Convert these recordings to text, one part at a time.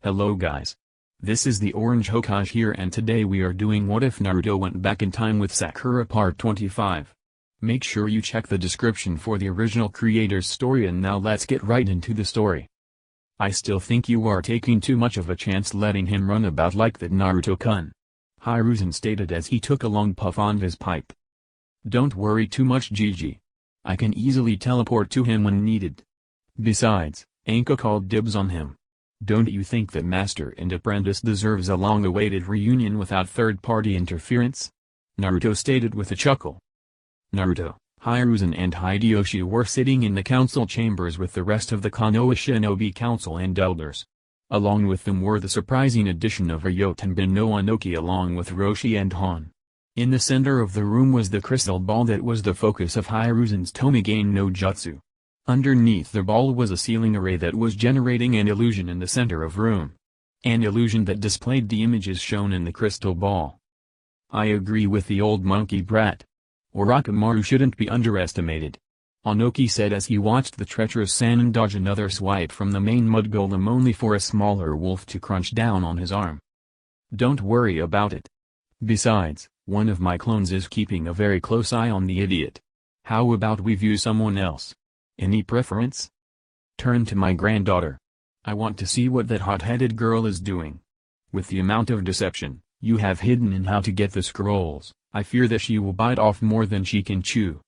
Hello guys. This is the Orange Hokage here and today we are doing What If Naruto Went Back in Time with Sakura Part 25. Make sure you check the description for the original creator's story and now let's get right into the story. I still think you are taking too much of a chance letting him run about like that Naruto-kun. Hiruzen stated as he took a long puff on his pipe. Don't worry too much Gigi. I can easily teleport to him when needed. Besides, Anka called dibs on him. Don't you think that Master and Apprentice deserves a long-awaited reunion without third-party interference? Naruto stated with a chuckle. Naruto, Hiruzen and Hideyoshi were sitting in the council chambers with the rest of the Konoha Shinobi Council and elders. Along with them were the surprising addition of Ryotenbin no Anoki along with Roshi and Han. In the center of the room was the crystal ball that was the focus of Hiruzen's Tomigane no Jutsu. Underneath the ball was a ceiling array that was generating an illusion in the center of room. An illusion that displayed the images shown in the crystal ball. I agree with the old monkey brat. Orochimaru shouldn't be underestimated. Anoki said as he watched the treacherous Sannin dodge another swipe from the main mud golem only for a smaller wolf to crunch down on his arm. Don't worry about it. Besides, one of my clones is keeping a very close eye on the idiot. How about we view someone else? Any preference? Turn to my granddaughter. I want to see what that hot-headed girl is doing. With the amount of deception you have hidden in how to get the scrolls, I fear that she will bite off more than she can chew.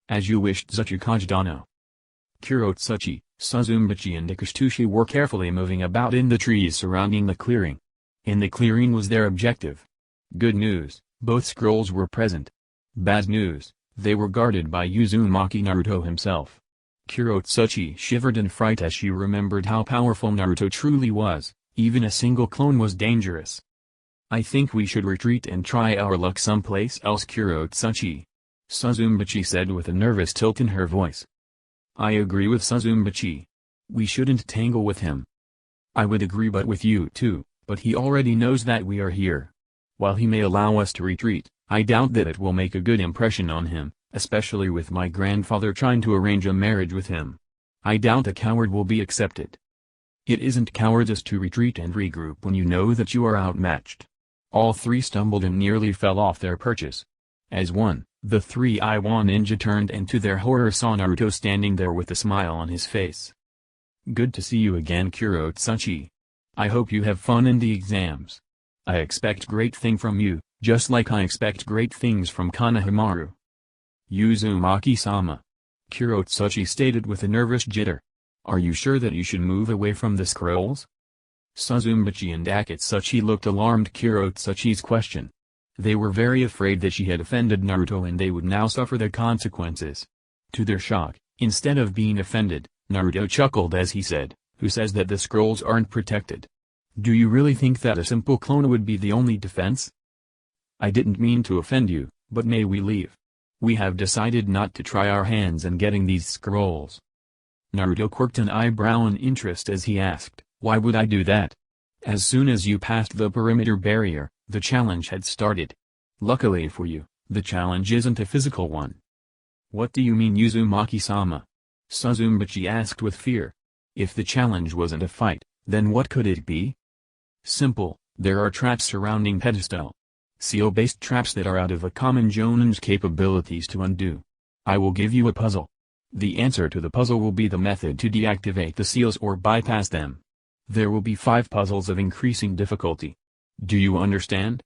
As you wished Tsuchikage Dano. Kurotsuchi, Suzumbachi and Ikushitushi were carefully moving about in the trees surrounding the clearing. In the clearing was their objective. Good news, both scrolls were present. Bad news, they were guarded by Uzumaki Naruto himself. Kurotsuchi shivered in fright as she remembered how powerful Naruto truly was. Even a single clone was dangerous. I think we should retreat and try our luck someplace else Kurotsuchi. Suzumbachi said with a nervous tilt in her voice. I agree with Suzumbachi. We shouldn't tangle with him. I would agree but with you too, but he already knows that we are here. While he may allow us to retreat, I doubt that it will make a good impression on him. Especially with my grandfather trying to arrange a marriage with him. I doubt a coward will be accepted. It isn't cowardice to retreat and regroup when you know that you are outmatched. All three stumbled and nearly fell off their perches. As one, the three Iwan ninja turned and to their horror saw Naruto standing there with a smile on his face. Good to see you again Kurotsuchi. I hope you have fun in the exams. I expect great thing from you, just like I expect great things from Konohamaru. Uzumaki-sama. Kurotsuchi stated with a nervous jitter. Are you sure that you should move away from the scrolls? Suzumbachi and Akatsuchi looked alarmed Kurotsuchi's question. They were very afraid that she had offended Naruto and they would now suffer the consequences. To their shock, instead of being offended, Naruto chuckled as he said, who says that the scrolls aren't protected? Do you really think that a simple clone would be the only defense? I didn't mean to offend you, but may we leave? We have decided not to try our hands in getting these scrolls. Naruto quirked an eyebrow in interest as he asked, why would I do that? As soon as you passed the perimeter barrier, the challenge had started. Luckily for you, the challenge isn't a physical one. What do you mean Uzumaki-sama? Suzumbachi asked with fear. If the challenge wasn't a fight, then what could it be? Simple, there are traps surrounding pedestal. Seal-based traps that are out of a common Jonin's capabilities to undo. I will give you a puzzle. The answer to the puzzle will be the method to deactivate the seals or bypass them. There will be 5 puzzles of increasing difficulty. Do you understand?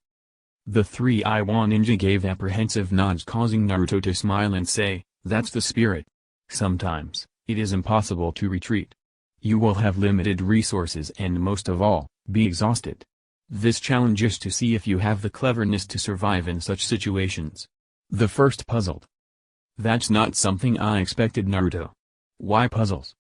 The three Iwan ninja gave apprehensive nods causing Naruto to smile and say, that's the spirit. Sometimes, it is impossible to retreat. You will have limited resources and most of all, be exhausted. This challenge is to see if you have the cleverness to survive in such situations. The first puzzled. That's not something I expected Naruto. Why puzzles?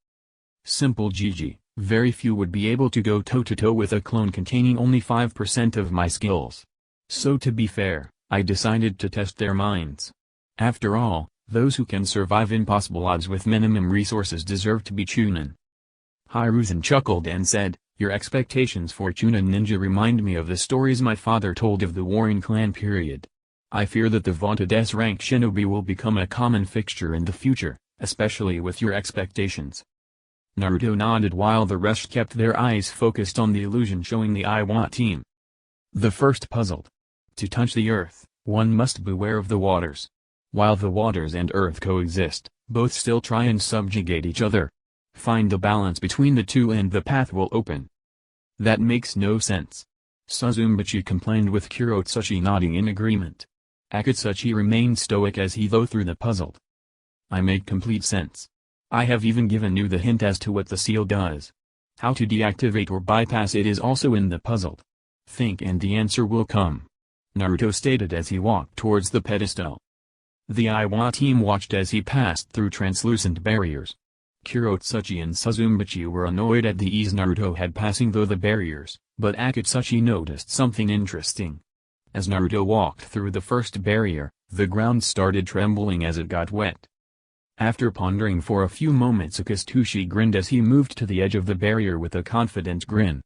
Simple Gigi, very few would be able to go toe-to-toe with a clone containing only 5% of my skills. So to be fair, I decided to test their minds. After all, those who can survive impossible odds with minimum resources deserve to be Chunin. Hiruzen chuckled and said, your expectations for Chunin ninja remind me of the stories my father told of the warring clan period. I fear that the vaunted S-rank shinobi will become a common fixture in the future, especially with your expectations. Naruto nodded while the rest kept their eyes focused on the illusion showing the Iwa team. The first puzzled. To touch the earth, one must beware of the waters. While the waters and earth coexist, both still try and subjugate each other. Find the balance between the two and the path will open. That makes no sense. Suzumbachi complained with Kurotsuchi nodding in agreement. Akatsuchi remained stoic as he thought through the puzzle. I make complete sense. I have even given you the hint as to what the seal does. How to deactivate or bypass it is also in the puzzle. Think and the answer will come. Naruto stated as he walked towards the pedestal. The Iwa team watched as he passed through translucent barriers. Kurotsuchi and Suzumbachi were annoyed at the ease Naruto had passing through the barriers, but Akatsuchi noticed something interesting. As Naruto walked through the first barrier, the ground started trembling as it got wet. After pondering for a few moments, Akatsuchi grinned as he moved to the edge of the barrier with a confident grin.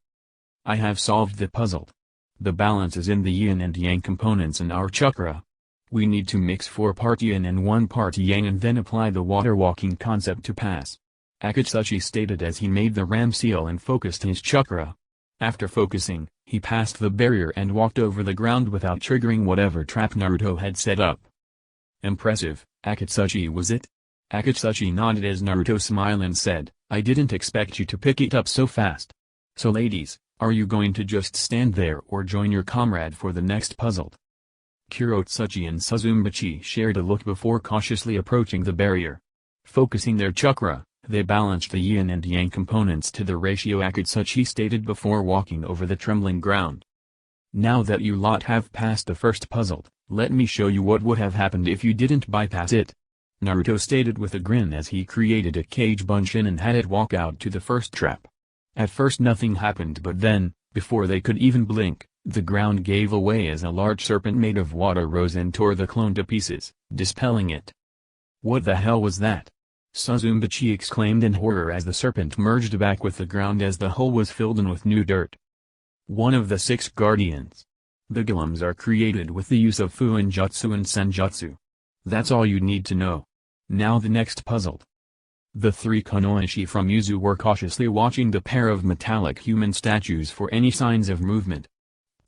I have solved the puzzle. The balance is in the yin and yang components in our chakra. We need to mix 4 part yin and 1 part yang and then apply the water walking concept to pass. Akatsuchi stated as he made the ram seal and focused his chakra. After focusing, he passed the barrier and walked over the ground without triggering whatever trap Naruto had set up. Impressive, Akatsuchi, was it? Akatsuchi nodded as Naruto smiled and said, I didn't expect you to pick it up so fast. So ladies, are you going to just stand there or join your comrade for the next puzzle? Kurotsuchi and Suzumbachi shared a look before cautiously approaching the barrier. Focusing their chakra, they balanced the yin and yang components to the ratio Akatsuchi stated before walking over the trembling ground. Now that you lot have passed the first puzzle, let me show you what would have happened if you didn't bypass it. Naruto stated with a grin as he created a cage bunshin and had it walk out to the first trap. At first nothing happened, but then, before they could even blink, the ground gave away as a large serpent made of water rose and tore the clone to pieces, dispelling it. What the hell was that? Suzumbachi exclaimed in horror as the serpent merged back with the ground as the hole was filled in with new dirt. One of the 6 guardians. The golems are created with the use of Fuinjutsu and Senjutsu. That's all you need to know. Now the next puzzle. The 3 kunoichi from Yuzu were cautiously watching the pair of metallic human statues for any signs of movement.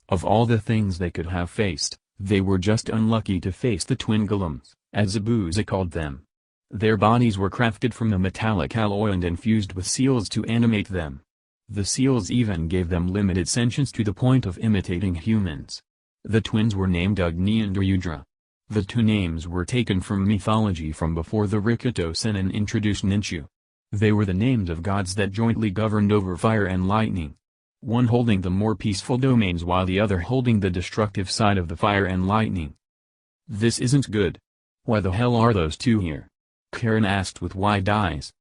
Of all the things they could have faced, they were just unlucky to face the twin golems, as Zabuza called them. Their bodies were crafted from a metallic alloy and infused with seals to animate them. The seals even gave them limited sentience to the point of imitating humans. The twins were named Agni and Ryudra. The 2 names were taken from mythology from before the Rikuto Sennin introduced ninchu. They were the names of gods that jointly governed over fire and lightning. One holding the more peaceful domains while the other holding the destructive side of the fire and lightning. This isn't good. Why the hell are those 2 here? Karen asked with wide eyes.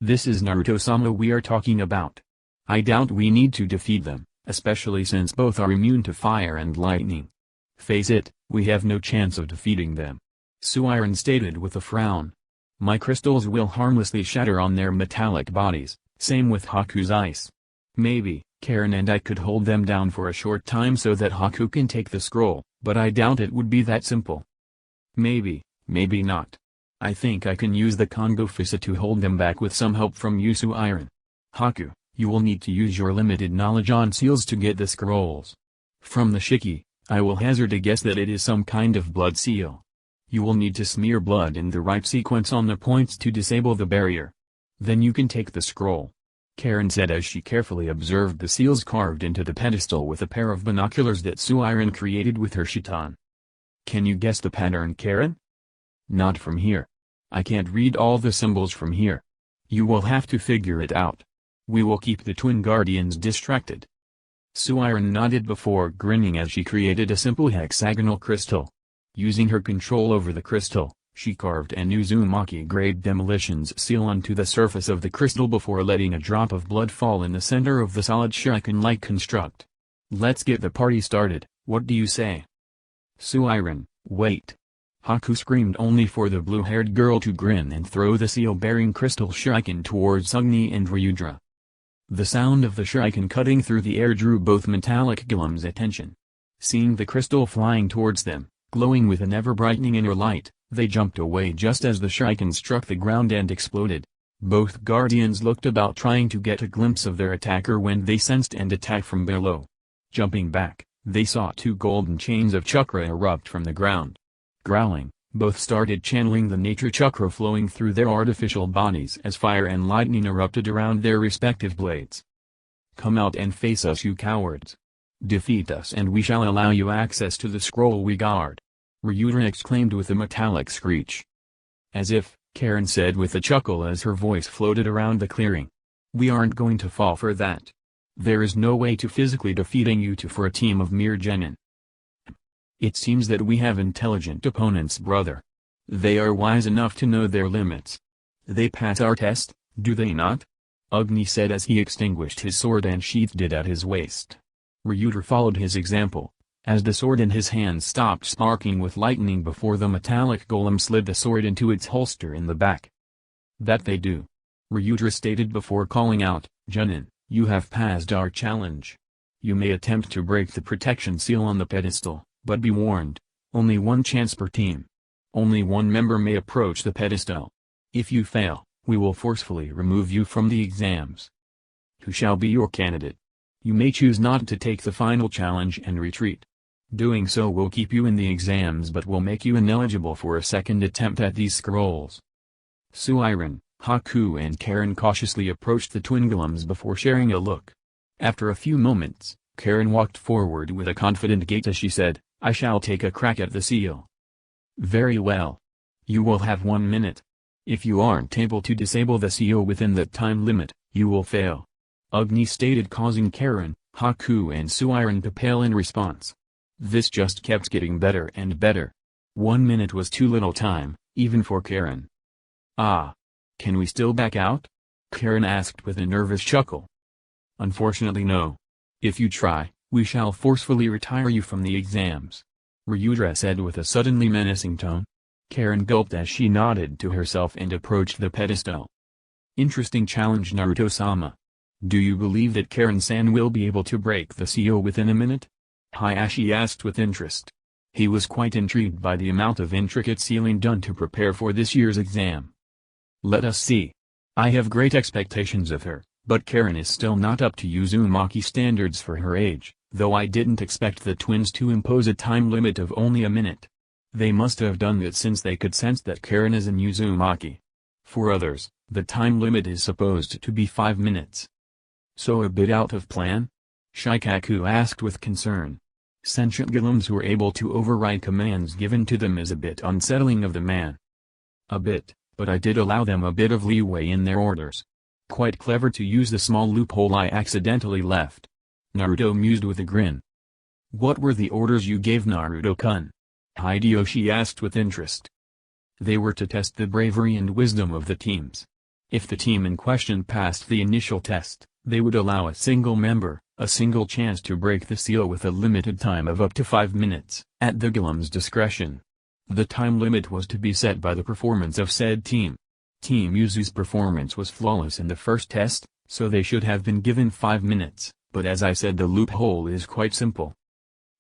This is Naruto-sama we are talking about. I doubt we need to defeat them, especially since both are immune to fire and lightning. Face it, we have no chance of defeating them. Suiron stated with a frown. My crystals will harmlessly shatter on their metallic bodies, same with Haku's ice. Maybe, Karen and I could hold them down for a short time so that Haku can take the scroll, but I doubt it would be that simple. Maybe, maybe not. I think I can use the Kongo Fissa to hold them back with some help from you Suiron. Haku, you will need to use your limited knowledge on seals to get the scrolls. From the Shiki, I will hazard a guess that it is some kind of blood seal. You will need to smear blood in the right sequence on the points to disable the barrier. Then you can take the scroll. Karen said as she carefully observed the seals carved into the pedestal with a pair of binoculars that Suiron created with her shitan. Can you guess the pattern, Karen? Not from here. I can't read all the symbols from here. You will have to figure it out. We will keep the twin guardians distracted. Suiron nodded before grinning as she created a simple hexagonal crystal. Using her control over the crystal, she carved an Uzumaki-grade demolitions seal onto the surface of the crystal before letting a drop of blood fall in the center of the solid shuriken-like construct. Let's get the party started, what do you say? Suiron, wait. Haku screamed only for the blue-haired girl to grin and throw the seal-bearing crystal shuriken towards Agni and Ryudra. The sound of the shuriken cutting through the air drew both metallic golems' attention. Seeing the crystal flying towards them, glowing with an ever-brightening inner light, they jumped away just as the shuriken struck the ground and exploded. Both guardians looked about trying to get a glimpse of their attacker when they sensed an attack from below. Jumping back, they saw two golden chains of chakra erupt from the ground. Growling, both started channeling the nature chakra flowing through their artificial bodies as fire and lightning erupted around their respective blades. "Come out and face us, you cowards. Defeat us and we shall allow you access to the scroll we guard," Ryudra exclaimed with a metallic screech. "As if," Karen said with a chuckle as her voice floated around the clearing. "We aren't going to fall for that. There is no way to physically defeating you two for a team of mere genin. It seems that we have intelligent opponents, brother. They are wise enough to know their limits. They pass our test, do they not?" Agni said as he extinguished his sword and sheathed it at his waist. Ryudra followed his example, as the sword in his hand stopped sparking with lightning before the metallic golem slid the sword into its holster in the back. "That they do," Ryudra stated before calling out, "Genin, you have passed our challenge. You may attempt to break the protection seal on the pedestal, but be warned, only one chance per team. Only one member may approach the pedestal. If you fail, we will forcefully remove you from the exams. Who shall be your candidate? You may choose not to take the final challenge and retreat. Doing so will keep you in the exams but will make you ineligible for a second attempt at these scrolls." Suiran, Haku and Karen cautiously approached the twin golems before sharing a look. After a few moments, Karen walked forward with a confident gait as she said, "I shall take a crack at the seal." "Very well. You will have 1 minute. If you aren't able to disable the seal within that time limit, you will fail," Agni stated, causing Karen, Haku and Suiran to pale in response. This just kept getting better and better. 1 minute was too little time, even for Karen. "Ah. Can we still back out?" Karen asked with a nervous chuckle. "Unfortunately no. If you try, we shall forcefully retire you from the exams," Ryudra said with a suddenly menacing tone. Karen gulped as she nodded to herself and approached the pedestal. "Interesting challenge, Naruto-sama. Do you believe that Karen-san will be able to break the seal within a minute?" Hayashi asked with interest. He was quite intrigued by the amount of intricate sealing done to prepare for this year's exam. "Let us see. I have great expectations of her, but Karen is still not up to Uzumaki standards for her age, though I didn't expect the twins to impose a time limit of only a minute. They must have done that since they could sense that Karen is in Uzumaki. For others, the time limit is supposed to be 5 minutes. So a bit out of plan?" Shikaku asked with concern. Sentient golems who are able to override commands given to them is a bit unsettling of the man. "A bit, but I did allow them a bit of leeway in their orders. Quite clever to use the small loophole I accidentally left," Naruto mused with a grin. "What were the orders you gave, Naruto-kun?" Hideyoshi asked with interest. "They were to test the bravery and wisdom of the teams. If the team in question passed the initial test, they would allow a single member, a single chance to break the seal with a limited time of up to 5 minutes, at the golem's discretion. The time limit was to be set by the performance of said team. Team Yuzu's performance was flawless in the first test, so they should have been given 5 minutes, but as I said, the loophole is quite simple.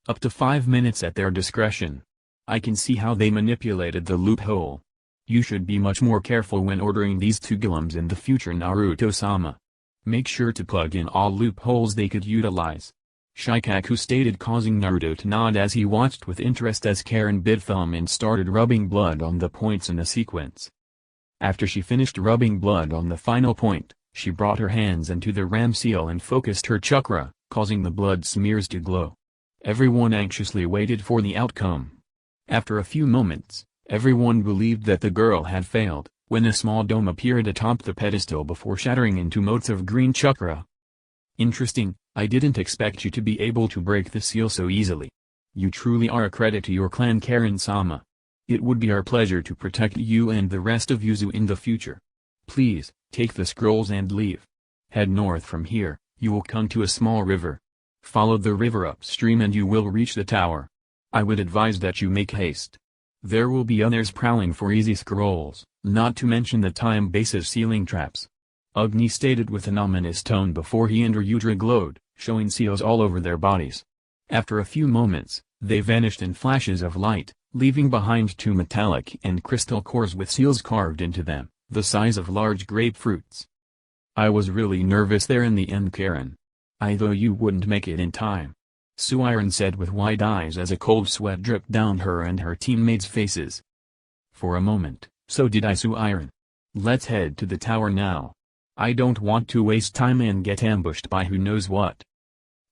Up to 5 minutes at their discretion. I can see how they manipulated the loophole. You should be much more careful when ordering these two golems in the future, Naruto-sama. Make sure to plug in all loopholes they could utilize," Shikaku stated, causing Naruto to nod as he watched with interest as Karen bit thumb and started rubbing blood on the points in a sequence. After she finished rubbing blood on the final point, she brought her hands into the ram seal and focused her chakra, causing the blood smears to glow. Everyone anxiously waited for the outcome. After a few moments, everyone believed that the girl had failed, when a small dome appeared atop the pedestal before shattering into motes of green chakra. "Interesting, I didn't expect you to be able to break the seal so easily. You truly are a credit to your clan, Karen-sama. It would be our pleasure to protect you and the rest of Yuzu in the future. Please, take the scrolls and leave. Head north from here, you will come to a small river. Follow the river upstream and you will reach the tower. I would advise that you make haste. There will be others prowling for easy scrolls, not to mention the time-basis sealing traps," Agni stated with an ominous tone before he and Ryudra glowed, showing seals all over their bodies. After a few moments, they vanished in flashes of light, leaving behind 2 metallic and crystal cores with seals carved into them, the size of large grapefruits. I was really nervous there in the end, Karen. I thought you wouldn't make it in time. Suiren said with wide eyes as a cold sweat dripped down her and her teammates' faces. For a moment, so did I, Suiren. Let's head to the tower now. I don't want to waste time and get ambushed by who knows what.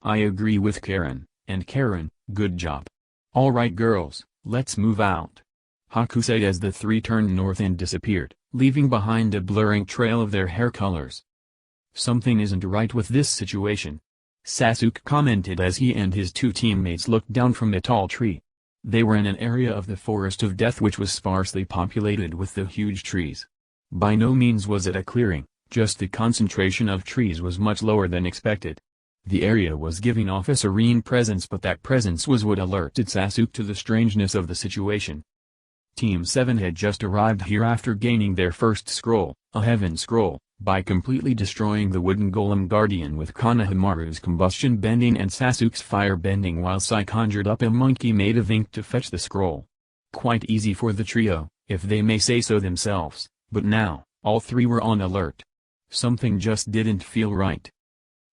I agree with Karen, and Karen, good job. Alright girls, let's move out. Haku said as the three turned north and disappeared, leaving behind a blurring trail of their hair colors. Something isn't right with this situation, Sasuke commented as he and his two teammates looked down from a tall tree. They were in an area of the Forest of Death which was sparsely populated with the huge trees. By no means was it a clearing, just the concentration of trees was much lower than expected. The area was giving off a serene presence, but that presence was what alerted Sasuke to the strangeness of the situation. Team 7 had just arrived here after gaining their first scroll, a Heaven Scroll, by completely destroying the wooden golem guardian with Konohamaru's combustion bending and Sasuke's fire bending, while Sai conjured up a monkey made of ink to fetch the scroll. Quite easy for the trio, if they may say so themselves, but now, all three were on alert. Something just didn't feel right.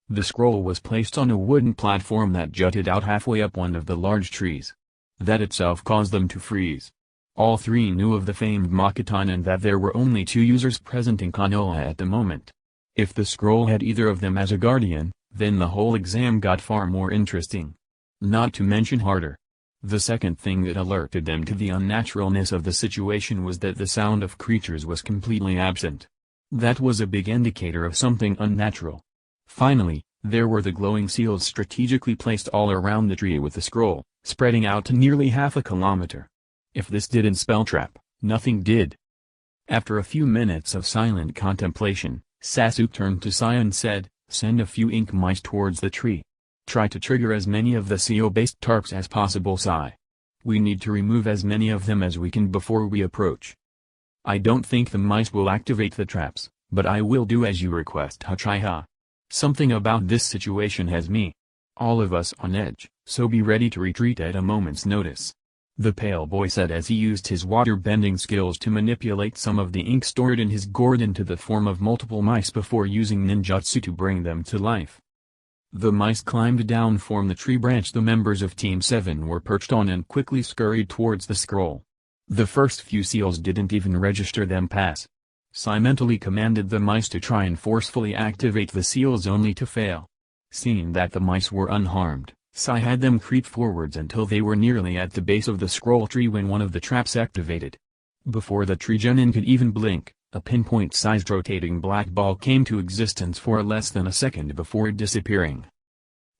The scroll was placed on a wooden platform that jutted out halfway up one of the large trees. That itself caused them to freeze. All three knew of the famed Mokuton and that there were only 2 users present in Konoha at the moment. If the scroll had either of them as a guardian, then the whole exam got far more interesting. Not to mention harder. The second thing that alerted them to the unnaturalness of the situation was that the sound of creatures was completely absent. That was a big indicator of something unnatural. Finally, there were the glowing seals strategically placed all around the tree with the scroll, spreading out to nearly half a kilometer. If this didn't spell trap, nothing did. After a few minutes of silent contemplation, Sasuke turned to Sai and said, "Send a few ink mice towards the tree. Try to trigger as many of the seal-based tarps as possible, Sai. We need to remove as many of them as we can before we approach. I don't think the mice will activate the traps, but I will do as you request, Uchiha. Something about this situation has me, all of us, on edge, so be ready to retreat at a moment's notice," the pale boy said as he used his water-bending skills to manipulate some of the ink stored in his gourd into the form of multiple mice before using ninjutsu to bring them to life. The mice climbed down from the tree branch the members of Team 7 were perched on and quickly scurried towards the scroll. The first few seals didn't even register them pass. Sai mentally commanded the mice to try and forcefully activate the seals only to fail. Seeing that the mice were unharmed, Sai had them creep forwards until they were nearly at the base of the scroll tree when one of the traps activated. Before the tree genin could even blink, a pinpoint-sized rotating black ball came to existence for less than a second before disappearing.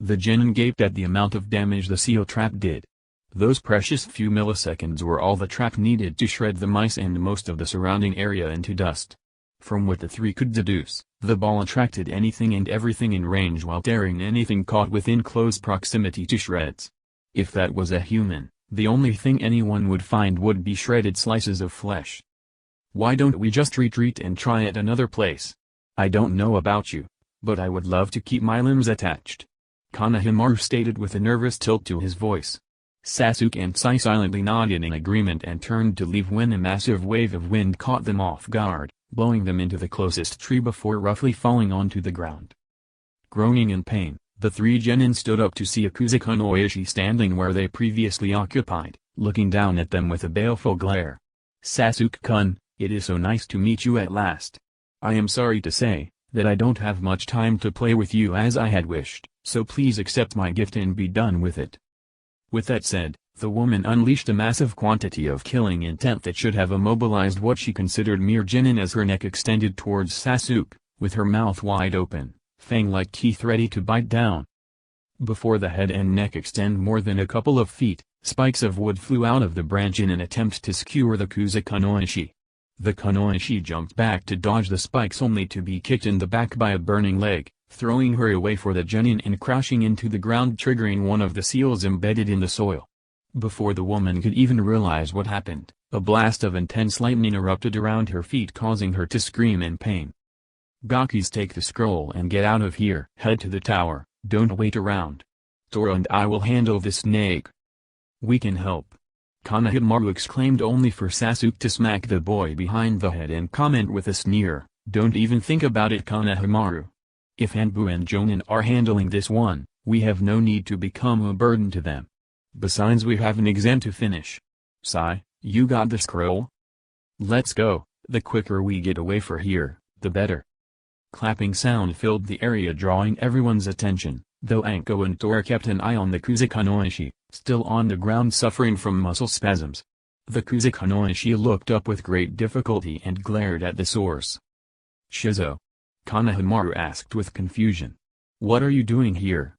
The genin gaped at the amount of damage the seal trap did. Those precious few milliseconds were all the trap needed to shred the mice and most of the surrounding area into dust. From what the three could deduce, the ball attracted anything and everything in range while tearing anything caught within close proximity to shreds. If that was a human, the only thing anyone would find would be shredded slices of flesh. "Why don't we just retreat and try at another place? I don't know about you, but I would love to keep my limbs attached," Konohamaru stated with a nervous tilt to his voice. Sasuke and Sai silently nodded in agreement and turned to leave when a massive wave of wind caught them off guard, blowing them into the closest tree before roughly falling onto the ground. Groaning in pain, the three genin stood up to see Akuzaka no Oishi standing where they previously occupied, looking down at them with a baleful glare. "Sasuke-kun, it is so nice to meet you at last. I am sorry to say, that I don't have much time to play with you as I had wished, so please accept my gift and be done with it." With that said, the woman unleashed a massive quantity of killing intent that should have immobilized what she considered mere genin as her neck extended towards Sasuke, with her mouth wide open, fang-like teeth ready to bite down. Before the head and neck extend more than a couple of feet, spikes of wood flew out of the branch in an attempt to skewer the Kusaka no Oishi. The Konoishi jumped back to dodge the spikes only to be kicked in the back by a burning leg, throwing her away for the genin and crashing into the ground, triggering one of the seals embedded in the soil. Before the woman could even realize what happened, a blast of intense lightning erupted around her feet, causing her to scream in pain. "Gakis, take the scroll and get out of here. Head to the tower, don't wait around. Tora and I will handle this snake. We can help." Kanehamaru exclaimed, only for Sasuke to smack the boy behind the head and comment with a sneer, "Don't even think about it, Kanehamaru. If Anbu and Jonin are handling this one, we have no need to become a burden to them. Besides, we have an exam to finish. Sai, you got the scroll? Let's go, the quicker we get away from here, the better." Clapping sound filled the area, drawing everyone's attention, though Anko and Tora kept an eye on the Kuzukanoishi, still on the ground suffering from muscle spasms. The Kuzukanoishi looked up with great difficulty and glared at the source. "Shizo?" Kanehamaru asked with confusion. "What are you doing here?"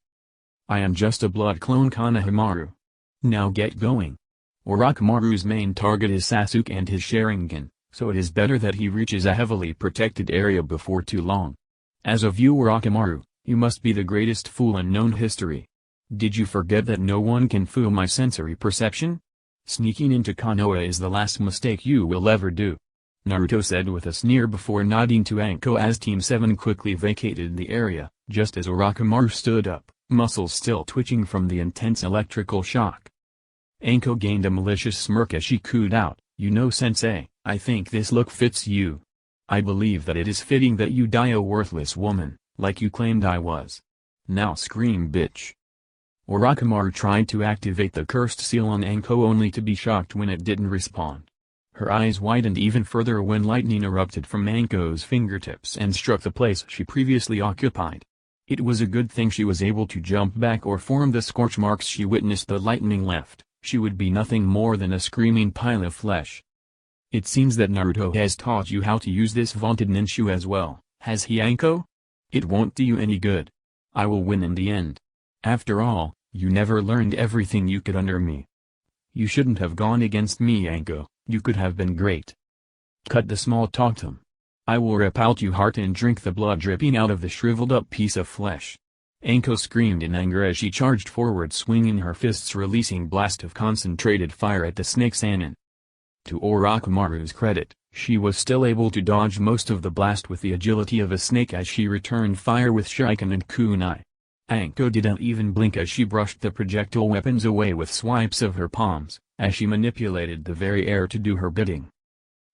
"I am just a blood clone, Kanehamaru. Now get going. Orochimaru's main target is Sasuke and his Sharingan, so it is better that he reaches a heavily protected area before too long. As of you, Orochimaru, you must be the greatest fool in known history. Did you forget that no one can fool my sensory perception? Sneaking into Konoha is the last mistake you will ever do," Naruto said with a sneer before nodding to Anko as Team 7 quickly vacated the area, just as Orochimaru stood up, muscles still twitching from the intense electrical shock. Anko gained a malicious smirk as she cooed out, "You know, Sensei, I think this look fits you. I believe that it is fitting that you die a worthless woman, like you claimed I was. Now scream, bitch." Orochimaru tried to activate the cursed seal on Anko only to be shocked when it didn't respond. Her eyes widened even further when lightning erupted from Anko's fingertips and struck the place she previously occupied. It was a good thing she was able to jump back or form the scorch marks she witnessed. The lightning left, she would be nothing more than a screaming pile of flesh. "It seems that Naruto has taught you how to use this vaunted ninju as well, has he, Anko? It won't do you any good. I will win in the end. After all, you never learned everything you could under me. You shouldn't have gone against me, Anko, you could have been great. Cut the small talk, Tom. I will rip out your heart and drink the blood dripping out of the shriveled up piece of flesh." Anko screamed in anger as she charged forward, swinging her fists, releasing blast of concentrated fire at the snake's anon. To Orochimaru's credit, she was still able to dodge most of the blast with the agility of a snake as she returned fire with Shuriken and kunai. Anko didn't even blink as she brushed the projectile weapons away with swipes of her palms, as she manipulated the very air to do her bidding.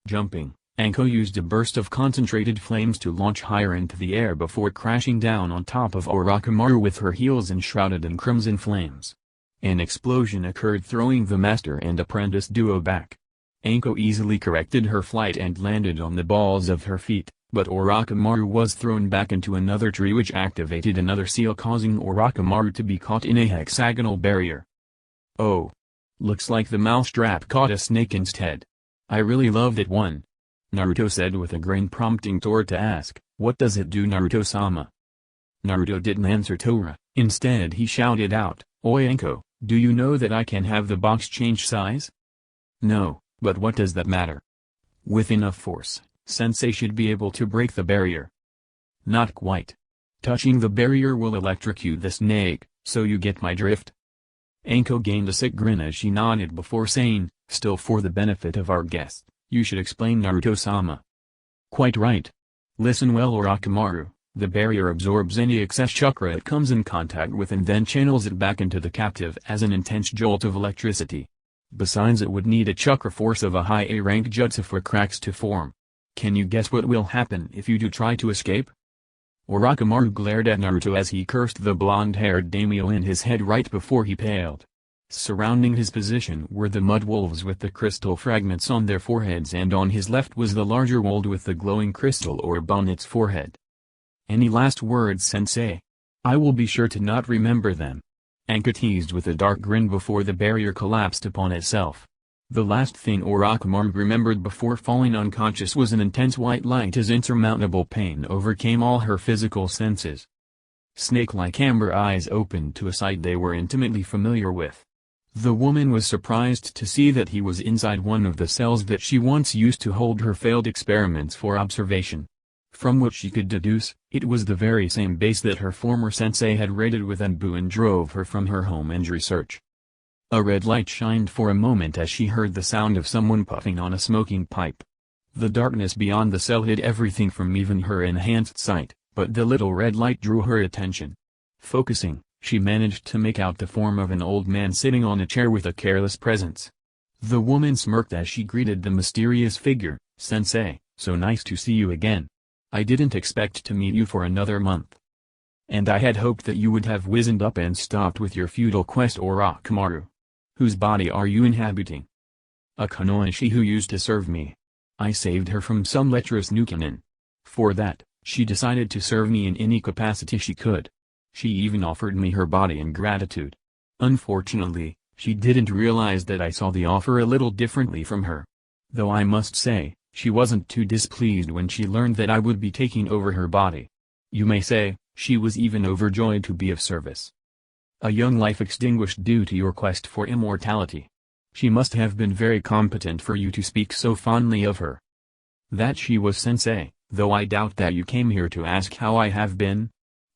Jumping, Anko used a burst of concentrated flames to launch higher into the air before crashing down on top of Orochimaru with her heels enshrouded in crimson flames. An explosion occurred, throwing the master and apprentice duo back. Anko easily corrected her flight and landed on the balls of her feet, but Orochimaru was thrown back into another tree, which activated another seal, causing Orochimaru to be caught in a hexagonal barrier. "Oh. Looks like the mousetrap caught a snake instead. I really loved it one," Naruto said with a grin, prompting Tora to ask, "What does it do, Naruto-sama?" Naruto didn't answer Tora. Instead he shouted out, "Oi Anko, do you know that I can have the box change size?" "No, but what does that matter? With enough force, Sensei should be able to break the barrier." "Not quite. Touching the barrier will electrocute the snake, so you get my drift?" Anko gained a sick grin as she nodded before saying, "Still, for the benefit of our guest, you should explain, Naruto-sama." "Quite right. Listen well, Orochimaru, the barrier absorbs any excess chakra it comes in contact with and then channels it back into the captive as an intense jolt of electricity. Besides, it would need a chakra force of a high A-rank jutsu for cracks to form. Can you guess what will happen if you do try to escape?" Orochimaru glared at Naruto as he cursed the blonde-haired daimyo in his head right before he paled. Surrounding his position were the mud wolves with the crystal fragments on their foreheads, and on his left was the larger wolf with the glowing crystal orb on its forehead. "Any last words, Sensei? I will be sure to not remember them." Anko teased with a dark grin before the barrier collapsed upon itself. The last thing Orochimaru remembered before falling unconscious was an intense white light as insurmountable pain overcame all her physical senses. Snake-like amber eyes opened to a sight they were intimately familiar with. The woman was surprised to see that he was inside one of the cells that she once used to hold her failed experiments for observation. From which she could deduce, it was the very same base that her former sensei had raided with Anbu and drove her from her home and research. A red light shined for a moment as she heard the sound of someone puffing on a smoking pipe. The darkness beyond the cell hid everything from even her enhanced sight, but the little red light drew her attention. Focusing, she managed to make out the form of an old man sitting on a chair with a careless presence. The woman smirked as she greeted the mysterious figure. "Sensei, so nice to see you again. I didn't expect to meet you for another month. And I had hoped that you would have wizened up and stopped with your futile quest." "Orochimaru. Whose body are you inhabiting?" "A Kunoichi who used to serve me. I saved her from some lecherous Nukenin. For that, she decided to serve me in any capacity she could. She even offered me her body in gratitude. Unfortunately, she didn't realize that I saw the offer a little differently from her. Though I must say, she wasn't too displeased when she learned that I would be taking over her body. You may say, she was even overjoyed to be of service. A young life extinguished due to your quest for immortality. She must have been very competent for you to speak so fondly of her." "That she was, Sensei, though I doubt that you came here to ask how I have been,"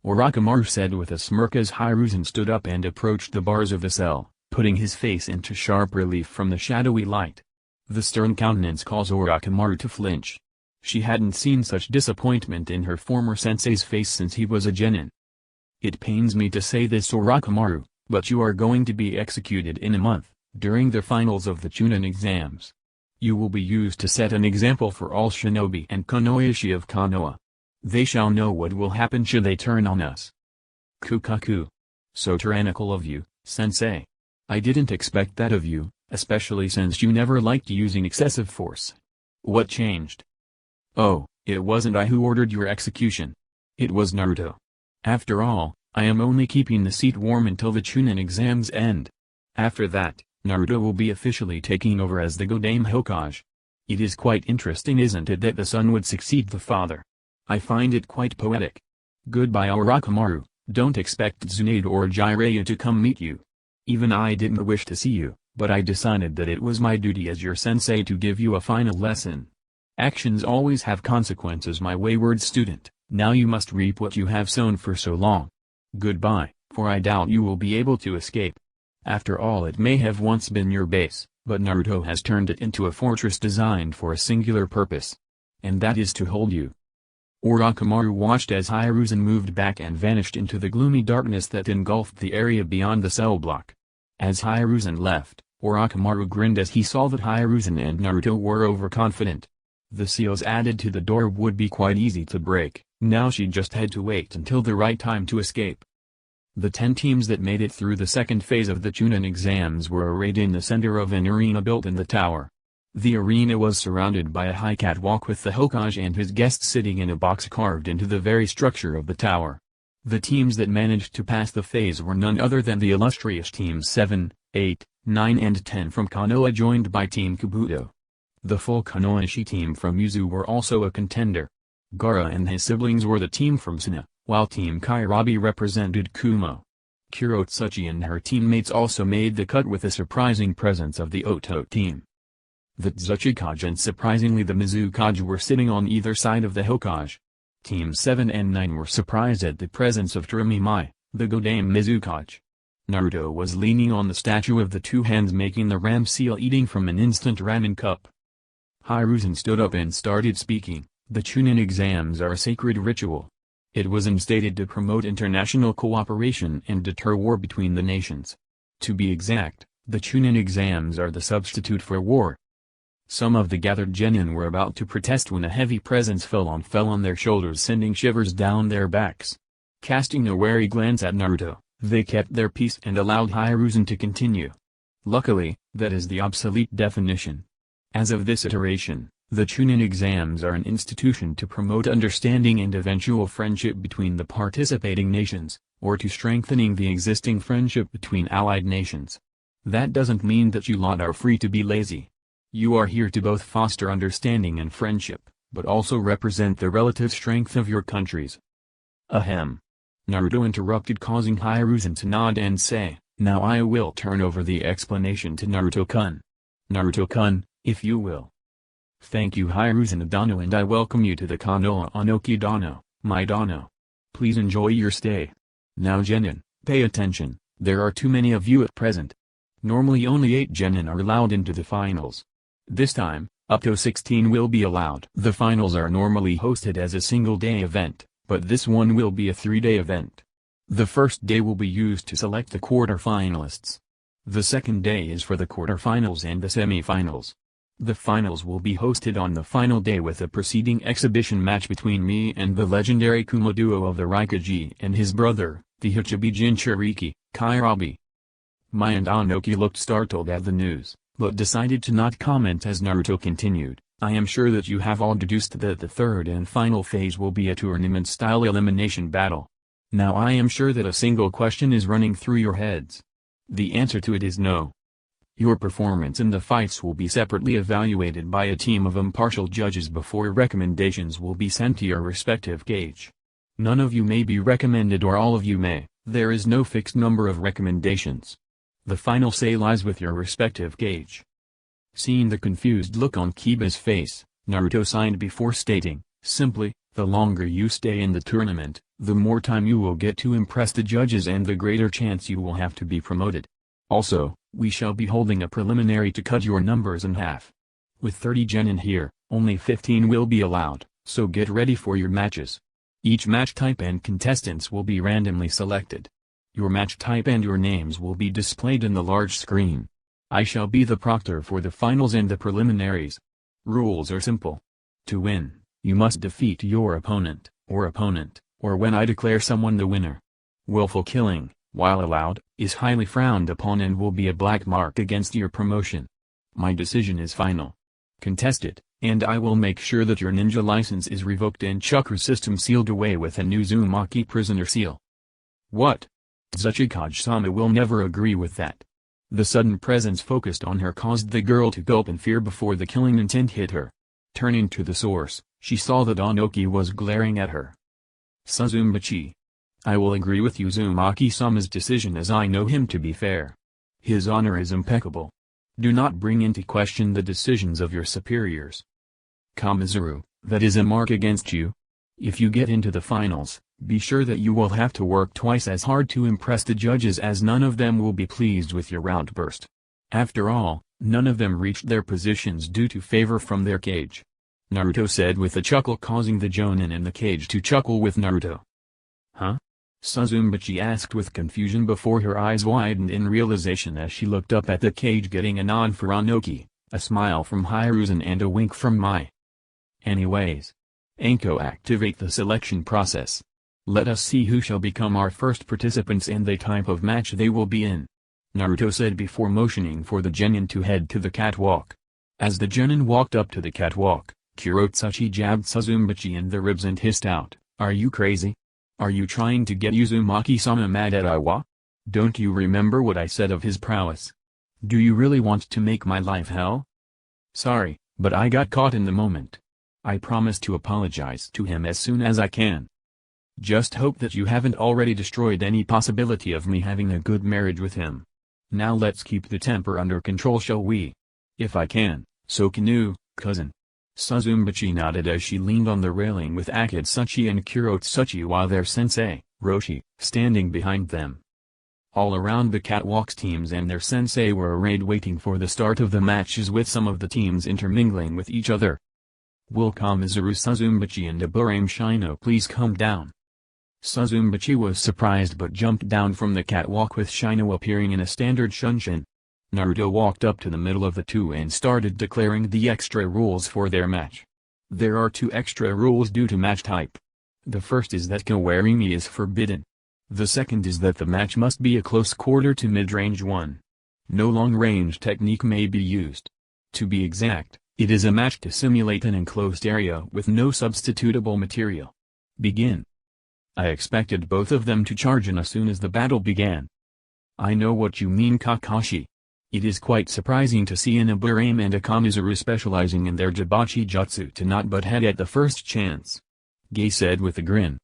Orochimaru said with a smirk as Hiruzen stood up and approached the bars of the cell, putting his face into sharp relief from the shadowy light. The stern countenance caused Orochimaru to flinch. She hadn't seen such disappointment in her former sensei's face since he was a genin. "It pains me to say this, Orochimaru, but you are going to be executed in a month, during the finals of the Chunin exams. You will be used to set an example for all shinobi and kunoichi of Konoha. They shall know what will happen should they turn on us." "Kukaku. So tyrannical of you, Sensei. I didn't expect that of you, especially since you never liked using excessive force. What changed?" "Oh, it wasn't I who ordered your execution. It was Naruto. After all, I am only keeping the seat warm until the Chunin exams end. After that, Naruto will be officially taking over as the Orange Hokage. It is quite interesting, isn't it, that the son would succeed the father? I find it quite poetic. Goodbye, Orochimaru. Don't expect Tsunade or Jiraiya to come meet you. Even I didn't wish to see you, but I decided that it was my duty as your sensei to give you a final lesson. Actions always have consequences, my wayward student. Now you must reap what you have sown for so long. Goodbye, for I doubt you will be able to escape. After all, it may have once been your base, but Naruto has turned it into a fortress designed for a singular purpose. And that is to hold you." Orochimaru watched as Hiruzen moved back and vanished into the gloomy darkness that engulfed the area beyond the cell block. As Hiruzen left, Orochimaru grinned as he saw that Hiruzen and Naruto were overconfident. The seals added to the door would be quite easy to break, now she just had to wait until the right time to escape. The 10 teams that made it through the second phase of the Chunin exams were arrayed in the center of an arena built in the tower. The arena was surrounded by a high catwalk with the Hokage and his guests sitting in a box carved into the very structure of the tower. The teams that managed to pass the phase were none other than the illustrious teams 7, 8, 9 and 10 from Konoha, joined by Team Kabuto. The full Kunoichi team from Mizu were also a contender. Gaara and his siblings were the team from Suna, while Team Kairabi represented Kumo. Kurotsuchi and her teammates also made the cut with a surprising presence of the Oto team. The Tsuchikage and surprisingly the Mizukage were sitting on either side of the Hokage. Teams 7 and 9 were surprised at the presence of Taramimai, the Godame Mizukage. Naruto was leaning on the statue of the two hands, making the ram seal, eating from an instant ramen cup. Hiruzen stood up and started speaking. "The Chunin exams are a sacred ritual. It was instated to promote international cooperation and deter war between the nations. To be exact, the Chunin exams are the substitute for war." Some of the gathered genin were about to protest when a heavy presence fell on their shoulders, sending shivers down their backs. Casting a wary glance at Naruto, they kept their peace and allowed Hiruzen to continue. Luckily, that is the obsolete definition. As of this iteration, the Chunin exams are an institution to promote understanding and eventual friendship between the participating nations, or to strengthening the existing friendship between allied nations. That doesn't mean that you lot are free to be lazy. You are here to both foster understanding and friendship, but also represent the relative strength of your countries. Ahem. Naruto interrupted, causing Hiruzen to nod and say, "Now I will turn over the explanation to Naruto-kun. Naruto-kun, if you will." "Thank you, Hiruzen Dano, and I welcome you to the Konoha Onoki Dano, my Dano. Please enjoy your stay. Now genin, pay attention, there are too many of you at present. Normally only 8 genin are allowed into the finals. This time, up to 16 will be allowed. The finals are normally hosted as a single-day event, but this one will be a 3-day event. The first day will be used to select the quarter-finalists. The second day is for the quarterfinals and the semi-finals. The finals will be hosted on the final day with a preceding exhibition match between me and the legendary Kuma duo of the Raikage and his brother, the Hichibi Jinchuriki, Kairabi. Mai and Anoki looked startled at the news, but decided to not comment as Naruto continued. I am sure that you have all deduced that the third and final phase will be a tournament-style elimination battle. Now I am sure that a single question is running through your heads. The answer to it is no. Your performance in the fights will be separately evaluated by a team of impartial judges before recommendations will be sent to your respective gauge. None of you may be recommended or all of you may, there is no fixed number of recommendations. The final say lies with your respective gauge. Seeing the confused look on Kiba's face, Naruto signed before stating, simply, the longer you stay in the tournament, the more time you will get to impress the judges and the greater chance you will have to be promoted. Also, we shall be holding a preliminary to cut your numbers in half. With 30 genin here, only 15 will be allowed, so get ready for your matches. Each match type and contestants will be randomly selected. Your match type and your names will be displayed in the large screen. I shall be the proctor for the finals and the preliminaries. Rules are simple. To win, you must defeat your opponent, or when I declare someone the winner. Willful killing, while allowed, is highly frowned upon and will be a black mark against your promotion. My decision is final. Contest it, and I will make sure that your ninja license is revoked and chakra system sealed away with a new Uzumaki prisoner seal. What? Tsuchikage-sama will never agree with that. The sudden presence focused on her caused the girl to gulp in fear before the killing intent hit her. Turning to the source, she saw that Anoki was glaring at her. Suzumbachi. I will agree with Uzumaki-sama's decision as I know him to be fair. His honor is impeccable. Do not bring into question the decisions of your superiors. Kamizuru, that is a mark against you. If you get into the finals, be sure that you will have to work twice as hard to impress the judges as none of them will be pleased with your outburst. After all, none of them reached their positions due to favor from their cage. Naruto said with a chuckle, causing the jonin in the cage to chuckle with Naruto. Huh? Suzumbachi asked with confusion before her eyes widened in realization as she looked up at the cage, getting a nod for Anoki, a smile from Hiruzen and a wink from Mai. Anyways. Anko, activate the selection process. Let us see who shall become our first participants and the type of match they will be in. Naruto said before motioning for the genin to head to the catwalk. As the genin walked up to the catwalk, Kurotsuchi jabbed Suzumbachi in the ribs and hissed out, "Are you crazy? Are you trying to get Uzumaki-sama mad at Iwa? Don't you remember what I said of his prowess? Do you really want to make my life hell? Sorry, but I got caught in the moment. I promise to apologize to him as soon as I can. Just hope that you haven't already destroyed any possibility of me having a good marriage with him. Now let's keep the temper under control, shall we? If I can, so can you, cousin." Suzumbachi nodded as she leaned on the railing with Akatsuchi and Kurotsuchi while their sensei, Roshi, standing behind them. All around the catwalks, teams and their sensei were arrayed waiting for the start of the matches, with some of the teams intermingling with each other. "Will Kamizuru, Suzumbachi and Aburame Shino please come down?" Suzumbachi was surprised but jumped down from the catwalk with Shino appearing in a standard shunshin. Naruto walked up to the middle of the two and started declaring the extra rules for their match. There are 2 extra rules due to match type. The first is that kawarimi is forbidden. The second is that the match must be a close quarter to mid-range one. No long-range technique may be used. To be exact, it is a match to simulate an enclosed area with no substitutable material. Begin. I expected both of them to charge in as soon as the battle began. I know what you mean, Kakashi. It is quite surprising to see an Aburame and a Kamizuru specializing in their Jibachi jutsu to not butt head at the first chance. Gay said with a grin.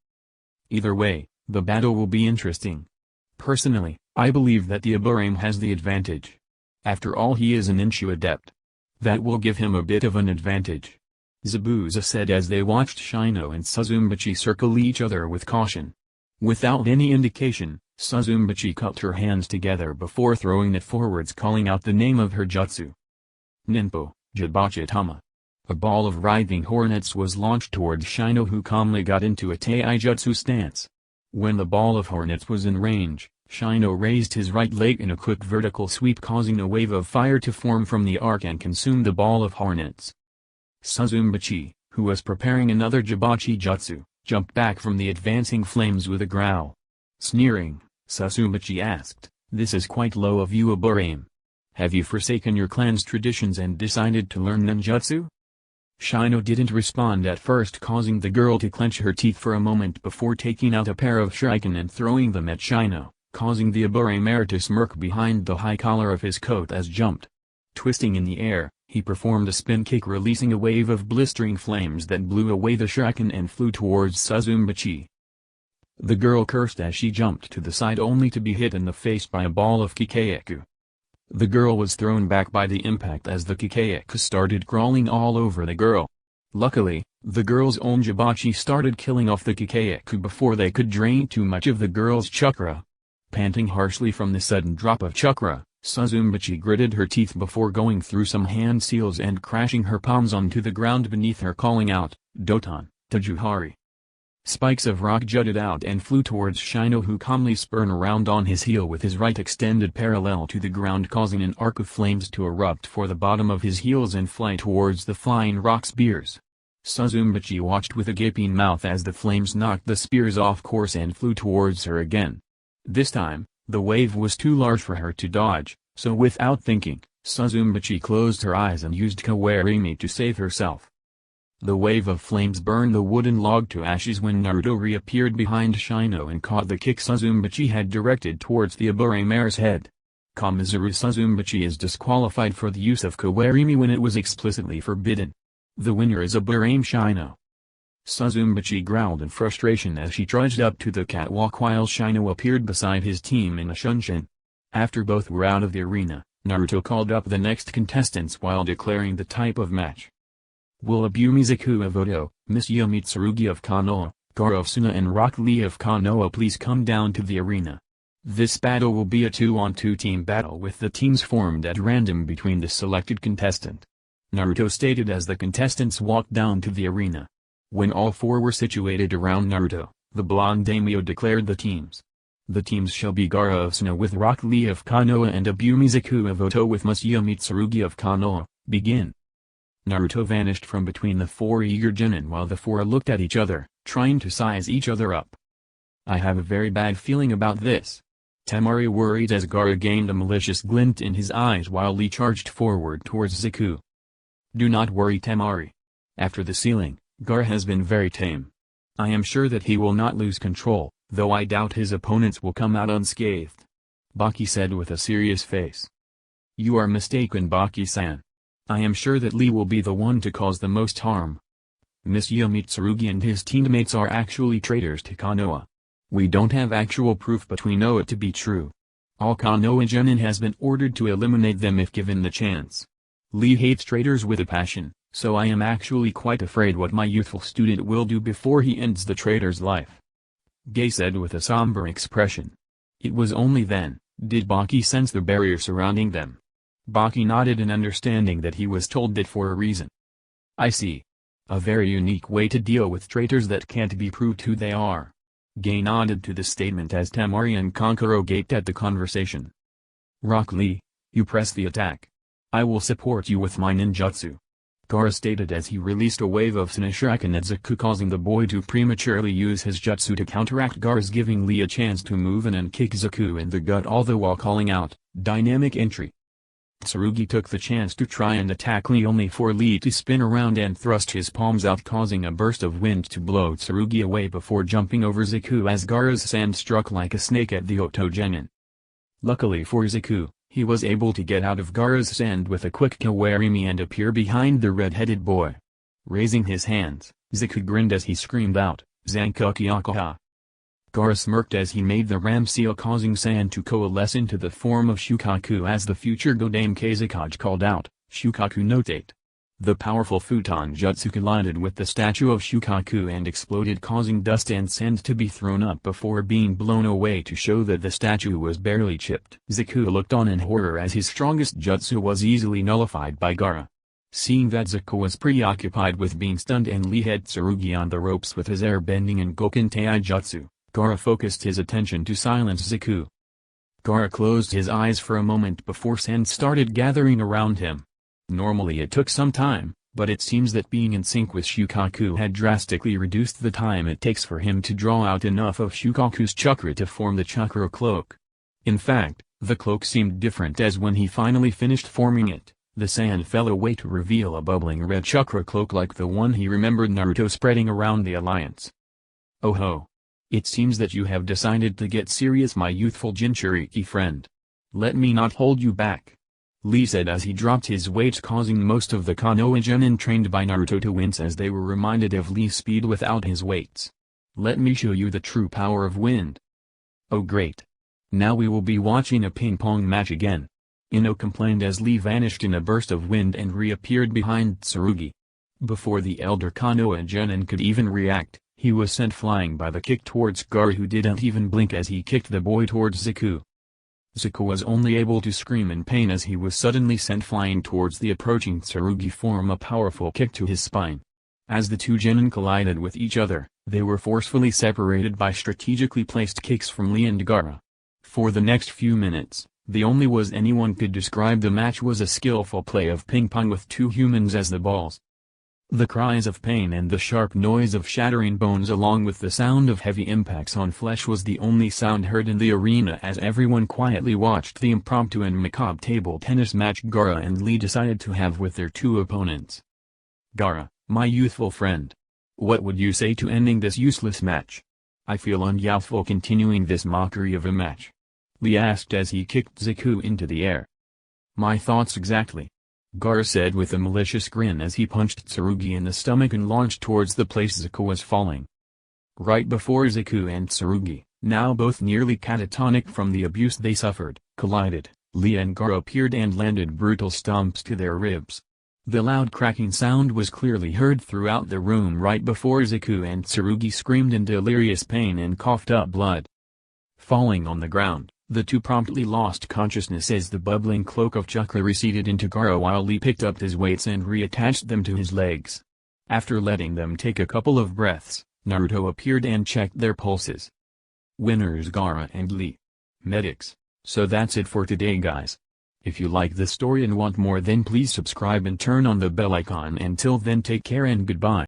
Either way, the battle will be interesting. Personally, I believe that the Aburame has the advantage. After all, he is an Inshu adept. That will give him a bit of an advantage. Zabuza said as they watched Shino and Suzumbachi circle each other with caution. Without any indication, Suzumbachi cupped her hands together before throwing it forwards, calling out the name of her jutsu. Ninpo, Jibachitama. A ball of writhing hornets was launched towards Shino, who calmly got into a Taijutsu stance. When the ball of hornets was in range, Shino raised his right leg in a quick vertical sweep, causing a wave of fire to form from the arc and consume the ball of hornets. Suzumbachi, who was preparing another Jibachi jutsu, jumped back from the advancing flames with a growl. Sneering, Suzumbachi asked, "This is quite low of you, Aburame. Have you forsaken your clan's traditions and decided to learn ninjutsu?" Shino didn't respond at first, causing the girl to clench her teeth for a moment before taking out a pair of shuriken and throwing them at Shino, causing the Aburame to smirk behind the high collar of his coat as jumped. Twisting in the air, he performed a spin kick, releasing a wave of blistering flames that blew away the shuriken and flew towards Suzumbachi. The girl cursed as she jumped to the side, only to be hit in the face by a ball of Kikayaku. The girl was thrown back by the impact as the Kikayaku started crawling all over the girl. Luckily, the girl's own Jibachi started killing off the Kikayaku before they could drain too much of the girl's chakra. Panting harshly from the sudden drop of chakra, Suzumbachi gritted her teeth before going through some hand seals and crashing her palms onto the ground beneath her, calling out, "Doton, Tajuhari." Spikes of rock jutted out and flew towards Shino, who calmly spun around on his heel with his right extended parallel to the ground, causing an arc of flames to erupt for the bottom of his heels and fly towards the flying rock spears. Suzumbachi watched with a gaping mouth as the flames knocked the spears off course and flew towards her again. This time, the wave was too large for her to dodge, so without thinking, Suzumbachi closed her eyes and used Kawarimi to save herself. The wave of flames burned the wooden log to ashes when Naruto reappeared behind Shino and caught the kick Suzumbachi had directed towards the Aburame's head. Kamizuru Suzumbachi is disqualified for the use of Kawarimi when it was explicitly forbidden. The winner is Aburame Shino. Suzumbachi growled in frustration as she trudged up to the catwalk while Shino appeared beside his team in a shunshin. After both were out of the arena, Naruto called up the next contestants while declaring the type of match. "Will Abumizaku of Odo, Mishio Mitsurugi of Konoha, Gaara of Suna and Rock Lee of Konoha please come down to the arena? This battle will be a 2-on-2 team battle with the teams formed at random between the selected contestant," Naruto stated as the contestants walked down to the arena. When all four were situated around Naruto, the blonde daimyo declared the teams. "The teams shall be Gaara of Suna with Rock Lee of Konoha and Abumizaku of Oto with Mishio Mitsurugi of Konoha. Begin." Naruto vanished from between the four eager genin while the four looked at each other, trying to size each other up. "I have a very bad feeling about this." Temari worried as Gaara gained a malicious glint in his eyes while Lee charged forward towards Zaku. "Do not worry, Temari. After the ceiling, Gaara has been very tame. I am sure that he will not lose control, though I doubt his opponents will come out unscathed," Baki said with a serious face. "You are mistaken, Baki-san. I am sure that Lee will be the one to cause the most harm. Mishio Mitsurugi and his teammates are actually traitors to Konoha. We don't have actual proof, but we know it to be true. All Konoha genin has been ordered to eliminate them if given the chance. Lee hates traitors with a passion, so I am actually quite afraid what my youthful student will do before he ends the traitor's life," Gay said with a somber expression. It was only then, did Baki sense the barrier surrounding them. Baki nodded in understanding that he was told it for a reason. "I see. A very unique way to deal with traitors that can't be proved who they are." Gay nodded to the statement as Temari and Kankuro gaped at the conversation. "Rock Lee, you press the attack. I will support you with my ninjutsu," Gaara stated as he released a wave of Shuriken at Zaku, causing the boy to prematurely use his jutsu to counteract Gaara's, giving Lee a chance to move in and kick Zaku in the gut, all the while calling out, "Dynamic entry." Tsurugi took the chance to try and attack Lee, only for Lee to spin around and thrust his palms out, causing a burst of wind to blow Tsurugi away before jumping over Zaku as Gaara's sand struck like a snake at the Oto genin. Luckily for Zaku, he was able to get out of Gaara's sand with a quick Kawarimi and appear behind the red-headed boy. Raising his hands, Zaku grinned as he screamed out, "Zankuki Akaha." Gaara smirked as he made the ram seal, causing sand to coalesce into the form of Shukaku as the future Godame Kazekage called out, "Shukaku notate." The powerful futon jutsu collided with the statue of Shukaku and exploded, causing dust and sand to be thrown up before being blown away to show that the statue was barely chipped. Zaku looked on in horror as his strongest jutsu was easily nullified by Gaara. Seeing that Zaku was preoccupied with being stunned and Lee had Tsurugi on the ropes with his air bending and Goken Tei jutsu, Gaara focused his attention to silence Zaku. Gaara closed his eyes for a moment before sand started gathering around him. Normally it took some time, but it seems that being in sync with Shukaku had drastically reduced the time it takes for him to draw out enough of Shukaku's chakra to form the chakra cloak. In fact, the cloak seemed different as when he finally finished forming it, the sand fell away to reveal a bubbling red chakra cloak like the one he remembered Naruto spreading around the alliance. Oh ho! It seems that you have decided to get serious, my youthful Jinchuriki friend. Let me not hold you back. Lee said as he dropped his weight, causing most of the Konoha genin trained by Naruto to wince as they were reminded of Lee's speed without his weights. Let me show you the true power of wind. Oh great! Now we will be watching a ping-pong match again. Ino complained as Lee vanished in a burst of wind and reappeared behind Tsurugi. Before the elder Konoha genin could even react, he was sent flying by the kick towards Gaara, who didn't even blink as he kicked the boy towards Zaku. Zaku was only able to scream in pain as he was suddenly sent flying towards the approaching Tsurugi, from a powerful kick to his spine. As the two genin collided with each other, they were forcefully separated by strategically placed kicks from Lee and Gaara. For the next few minutes, the only way anyone could describe the match was a skillful play of ping-pong with two humans as the balls. The cries of pain and the sharp noise of shattering bones along with the sound of heavy impacts on flesh was the only sound heard in the arena as everyone quietly watched the impromptu and macabre table tennis match Gaara and Lee decided to have with their two opponents. Gaara, my youthful friend. What would you say to ending this useless match? I feel undoubtful continuing this mockery of a match. Lee asked as he kicked Zaku into the air. My thoughts exactly. Gaara said with a malicious grin as he punched Tsurugi in the stomach and launched towards the place Zaku was falling. Right before Zaku and Tsurugi, now both nearly catatonic from the abuse they suffered, collided, Lee and Gaara appeared and landed brutal stomps to their ribs. The loud cracking sound was clearly heard throughout the room right before Zaku and Tsurugi screamed in delirious pain and coughed up blood. Falling on the ground, the two promptly lost consciousness as the bubbling cloak of chakra receded into Gaara while Lee picked up his weights and reattached them to his legs. After letting them take a couple of breaths, Naruto appeared and checked their pulses. Winners Gaara and Lee. Medics. So that's it for today, guys. If you like this story and want more, then please subscribe and turn on the bell icon. Until then, take care and goodbye.